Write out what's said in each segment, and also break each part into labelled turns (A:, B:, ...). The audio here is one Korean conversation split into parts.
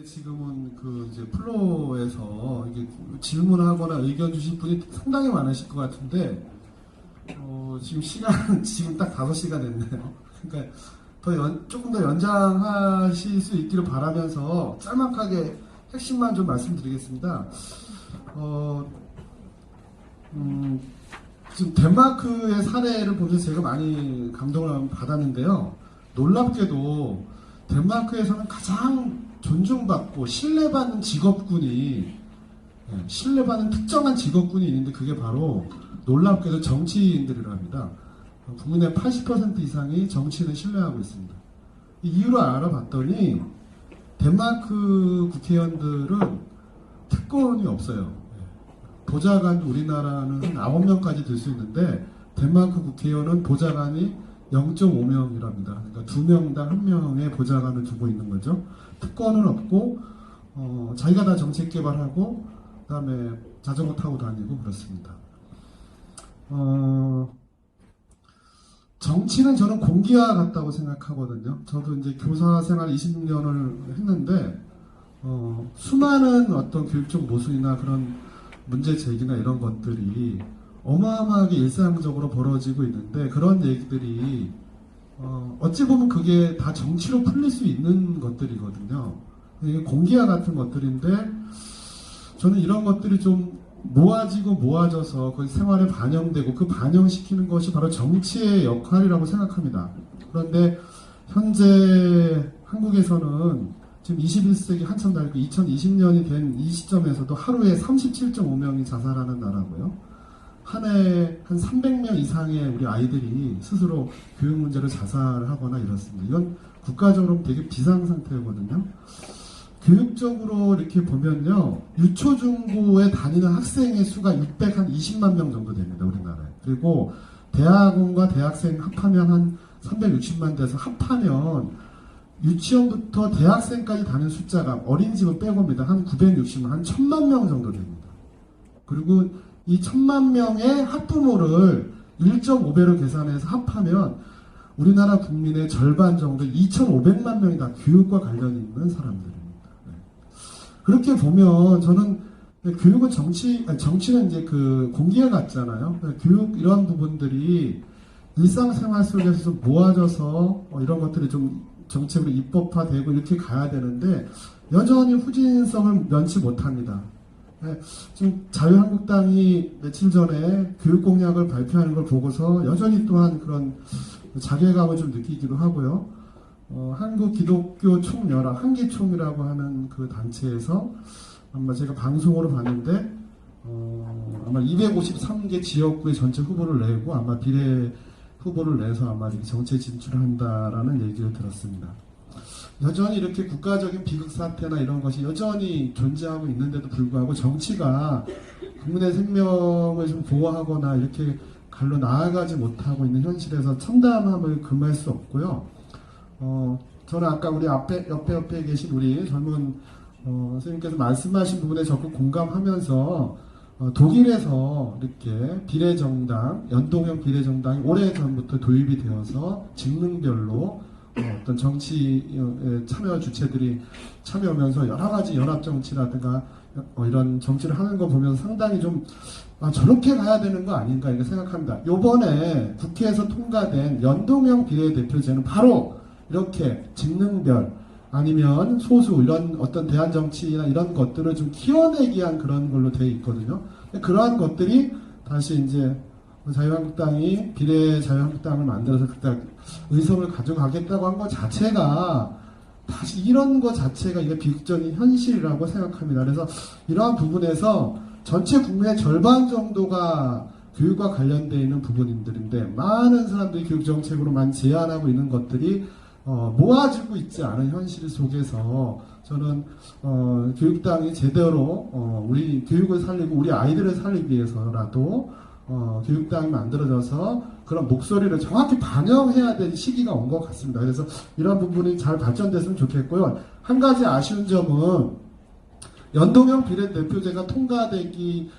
A: 지금은 그 이제 플로에서 이게 질문하거나 의견 주실 분이 상당히 많으실 것 같은데, 지금 시간, 지금 딱 5시가 됐네요. 그러니까 조금 더 연장하실 수 있기를 바라면서 짤막하게 핵심만 좀 말씀드리겠습니다. 지금 덴마크의 사례를 보면서 제가 많이 감동을 받았는데요. 놀랍게도 덴마크에서는 가장 존중받고 신뢰받는 신뢰받는 특정한 직업군이 있는데 그게 바로 놀랍게도 정치인들이라 합니다. 국민의 80% 이상이 정치인을 신뢰하고 있습니다. 이 이유를 알아봤더니 덴마크 국회의원들은 특권이 없어요. 보좌관 우리나라는 9명까지 될 수 있는데 덴마크 국회의원은 보좌관이 0.5명이랍니다. 그러니까 2명당 1명의 보좌관을 두고 있는 거죠. 특권은 없고 자기가 다 정책 개발하고 그다음에 자전거 타고 다니고 그렇습니다. 정치는 저는 공기와 같다고 생각하거든요. 저도 이제 교사 생활 26년을 했는데 수많은 어떤 교육적 모순이나 그런 문제 제기나 이런 것들이 어마어마하게 일상적으로 벌어지고 있는데 그런 얘기들이 어찌 보면 그게 다 정치로 풀릴 수 있는 것들이거든요. 이게 공기와 같은 것들인데 저는 이런 것들이 좀 모아져서 거기 생활에 반영되고 그 반영시키는 것이 바로 정치의 역할이라고 생각합니다. 그런데 현재 한국에서는 지금 21세기 한참 달고 2020년이 된 이 시점에서도 하루에 37.5명이 자살하는 나라고요. 한 해에 한 300명 이상의 우리 아이들이 스스로 교육 문제로 자살을 하거나 이렇습니다. 이건 국가적으로 되게 비상 상태거든요. 교육적으로 이렇게 보면요. 유초중고에 다니는 학생의 수가 620만 명 정도 됩니다. 우리나라에. 그리고 대학원과 대학생 합하면 한 360만 돼서 합하면 유치원부터 대학생까지 다니는 숫자가 어린이집을 빼고입니다. 한 960만, 한 1000만 명 정도 됩니다. 그리고 이 1000만 명의 학부모를 1.5배로 계산해서 합하면 우리나라 국민의 절반 정도 2500만 명이 다 교육과 관련이 있는 사람들입니다. 네. 그렇게 보면 저는 교육은 정치는 이제 그 공기와 같잖아요. 교육 이런 부분들이 일상생활 속에서 모아져서 이런 것들이 좀 정책으로 입법화되고 이렇게 가야 되는데 여전히 후진성을 면치 못합니다. 지금 자유한국당이 며칠 전에 교육공약을 발표하는 걸 보고서 여전히 또한 그런 자괴감을 좀 느끼기도 하고요. 한국기독교총연합, 한기총이라고 하는 그 단체에서 아마 제가 방송으로 봤는데 아마 253개 지역구의 전체 후보를 내고 아마 비례 후보를 내서 아마 이렇게 정치에 진출한다라는 얘기를 들었습니다. 여전히 이렇게 국가적인 비극 사태나 이런 것이 여전히 존재하고 있는데도 불구하고 정치가 국민의 생명을 좀 보호하거나 이렇게 갈로 나아가지 못하고 있는 현실에서 참담함을 금할 수 없고요. 저는 아까 우리 옆에 계신 우리 젊은 선생님께서 말씀하신 부분에 적극 공감하면서 독일에서 이렇게 비례정당, 연동형 비례정당이 오래전부터 도입이 되어서 직능별로 어떤 정치 참여 주체들이 참여하면서 여러 가지 연합정치라든가 이런 정치를 하는 거 보면서 상당히 좀 저렇게 가야 되는 거 아닌가 이렇게 생각합니다. 요번에 국회에서 통과된 연동형 비례대표제는 바로 이렇게 직능별 아니면 소수 이런 어떤 대한 정치나 이런 것들을 좀 키워내기 위한 그런 걸로 되어 있거든요. 그러한 것들이 다시 이제 자유한국당이 비례 자유한국당을 만들어서 그때 의석을 가져가겠다고 한 것 자체가 다시 이런 것 자체가 이게 비극적인 현실이라고 생각합니다. 그래서 이러한 부분에서 전체 국민의 절반 정도가 교육과 관련되어 있는 부분들인데 많은 사람들이 교육정책으로만 제안하고 있는 것들이 모아지고 있지 않은 현실 속에서 저는 교육당이 제대로 우리 교육을 살리고 우리 아이들을 살리기 위해서라도 교육당이 만들어져서 그런 목소리를 정확히 반영해야 될 시기가 온 것 같습니다. 그래서 이런 부분이 잘 발전됐으면 좋겠고요. 한 가지 아쉬운 점은 연동형 비례대표제가 통과되기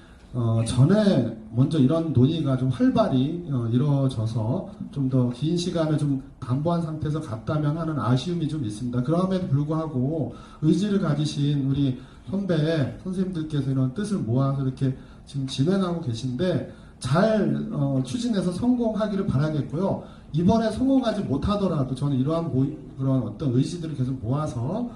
A: 전에 먼저 이런 논의가 좀 활발히 이루어져서 좀 더 긴 시간을 좀 담보한 상태에서 갔다면 하는 아쉬움이 좀 있습니다. 그럼에도 불구하고 의지를 가지신 우리 선배 선생님들께서 이런 뜻을 모아서 이렇게 지금 진행하고 계신데 잘 추진해서 성공하기를 바라겠고요. 이번에 성공하지 못하더라도 저는 이러한 그런 어떤 의지들을 계속 모아서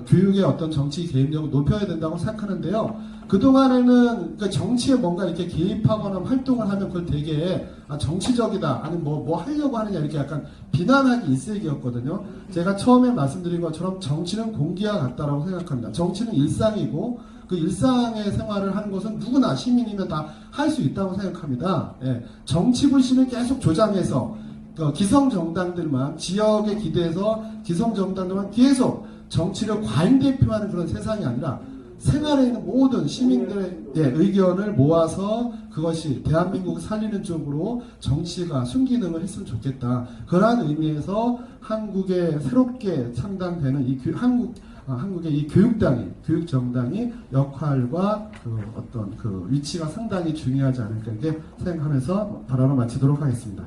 A: 교육의 어떤 정치 개입력을 높여야 된다고 생각하는데요. 그동안에는 그러니까 정치에 뭔가 이렇게 개입하거나 활동을 하면 그걸 되게 정치적이다, 아니 뭐 하려고 하느냐 이렇게 약간 비난하기 일색이었거든요. 제가 처음에 말씀드린 것처럼 정치는 공기와 같다라고 생각합니다. 정치는 일상이고 그 일상의 생활을 하는 것은 누구나 시민이면 다 할 수 있다고 생각합니다. 예, 정치 불신을 계속 조장해서 기성정당들만 지역에 기대서 기성정당들만 계속 정치를 과잉대표하는 그런 세상이 아니라 생활에 있는 모든 시민들의 의견을 모아서 그것이 대한민국을 살리는 쪽으로 정치가 순기능을 했으면 좋겠다. 그러한 의미에서 한국에 새롭게 창당되는 이 한국의 이 교육정당이 역할과 어떤 위치가 상당히 중요하지 않을까 이렇게 생각하면서 발언을 마치도록 하겠습니다.